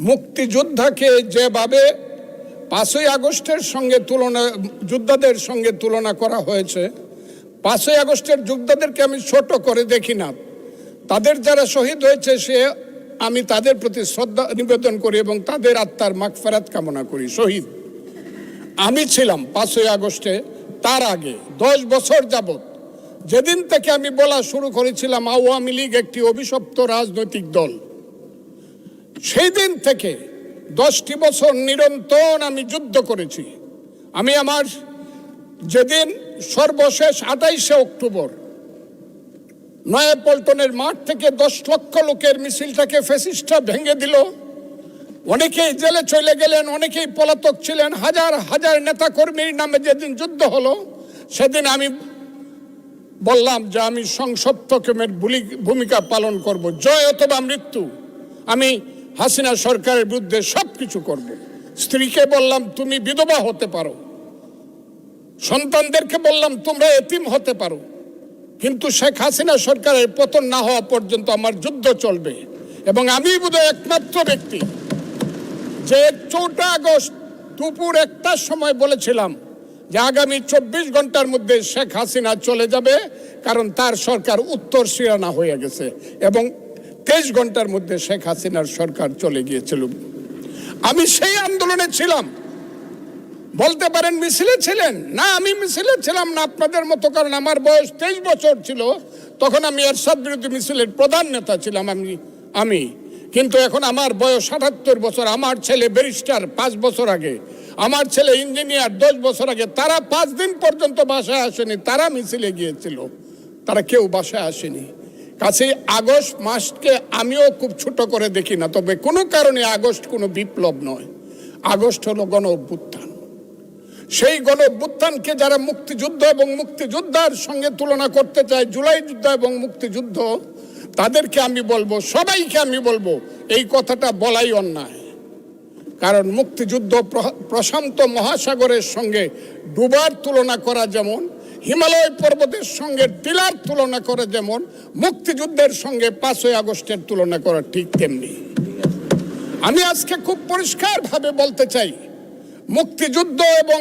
মুক্তিযোদ্ধাকে যেভাবে 5ই আগস্টের সঙ্গে যোদ্ধাদের সঙ্গে তুলনা করা হয়েছে, 5ই আগস্টের যোদ্ধাদেরকে আমি ছোট করে দেখি না। তাদের যারা শহীদ হয়েছে আমি তাদের প্রতি শ্রদ্ধা নিবেদন করি এবং তাদের আত্মার মাগফিরাত কামনা করি। শহীদ আমি ছিলাম 5ই আগস্টে, তার আগে 10 বছর যাবত, যেদিন থেকে আমি বলা শুরু করেছিলাম আওয়ামী লীগ একটি অভিশপ্ত রাজনৈতিক দল, সেই দিন থেকে 10টি বছর নিরন্তর আমি যুদ্ধ করেছি। আমি আমার যেদিন সর্বশেষ 28শে অক্টোবর নয়াপল্টনের মাঠ থেকে 10 লক্ষ লোকের মিছিলটাকে ফ্যাসিস্টরা ভেঙে দিল, অনেকেই জেলে চলে গেলেন, অনেকেই পলাতক ছিলেন, হাজার হাজার নেতা কর্মীর নামে যেদিন যুদ্ধ হলো, সেদিন আমি বললাম যে আমি সংসপ্তকের ভূমিকা পালন করব, জয় অথবা মৃত্যু। আমি হাসিনা সরকারের বিরুদ্ধে সবকিছু করব। স্ত্রীকে বললাম তুমি বিধবা হতে পারো, সন্তানদেরকে বললাম তোমরা এতিম হতে পারো, কিন্তু শেখ হাসিনা সরকারের পতন না হওয়া পর্যন্ত আমার যুদ্ধ চলবে। এবং আমি বোধহয় একমাত্র ব্যক্তি যে 4 আগস্ট দুপুর 1টার সময় বলেছিলাম যে আগামী 24 ঘন্টার মধ্যে শেখ হাসিনা চলে যাবে, কারণ তার সরকার উত্তর সিরানা হয়ে গেছে, এবং 23 ঘন্টার মধ্যে শেখ হাসিনার সরকার চলে গিয়েছিল। আমি সেই আন্দোলনে ছিলাম। বলতে পারেন মিছিলে ছিলেন না, আমি মিছিলে ছিলাম না আপনাদের মতো, কারণ আমার বয়স 23 বছর ছিল, তখন আমি এরশাদ বিরোধী মিছিলের প্রধান নেতা ছিলাম আমি। কিন্তু এখন আমার বয়স 78 বছর, আমার ছেলে ব্যারিস্টার 5 বছর আগে, আমার ছেলে ইঞ্জিনিয়ার 10 বছর আগে, তারা 5 দিন পর্যন্ত বাসায় আসেনি, তারা মিছিলে গিয়েছিল, তারা কেউ বাসায় আসেনি। কাছে আগস্ট মাসকে আমিও খুব ছোট করে দেখি না, তবে কোনো কারণে আগস্ট কোনো বিপ্লব নয়, আগস্ট হলো গণ অভ্যুত্থান। সেই গণ অভ্যুত্থানকে যারা মুক্তিযুদ্ধ এবং মুক্তিযোদ্ধার সঙ্গে তুলনা করতে চায়, জুলাই যুদ্ধ এবং মুক্তিযুদ্ধ, তাদেরকে আমি বলবো, সবাইকে আমি বলবো, এই কথাটা বলাই অন্যায়। কারণ মুক্তিযুদ্ধ প্রশান্ত মহাসাগরের সঙ্গে ডুবার তুলনা করা যেমন, হিমালয় পর্বতের সঙ্গে টিলার তুলনা করে যেমন, মুক্তিযুদ্ধের সঙ্গে 5ই আগস্টের তুলনা করা ঠিক তেমনি। আমি আজকে খুব পরিষ্কারভাবে বলতে চাই, মুক্তিযুদ্ধ এবং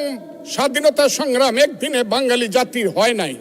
স্বাধীনতা সংগ্রাম একদিনে বাঙালি জাতির হয় নাই।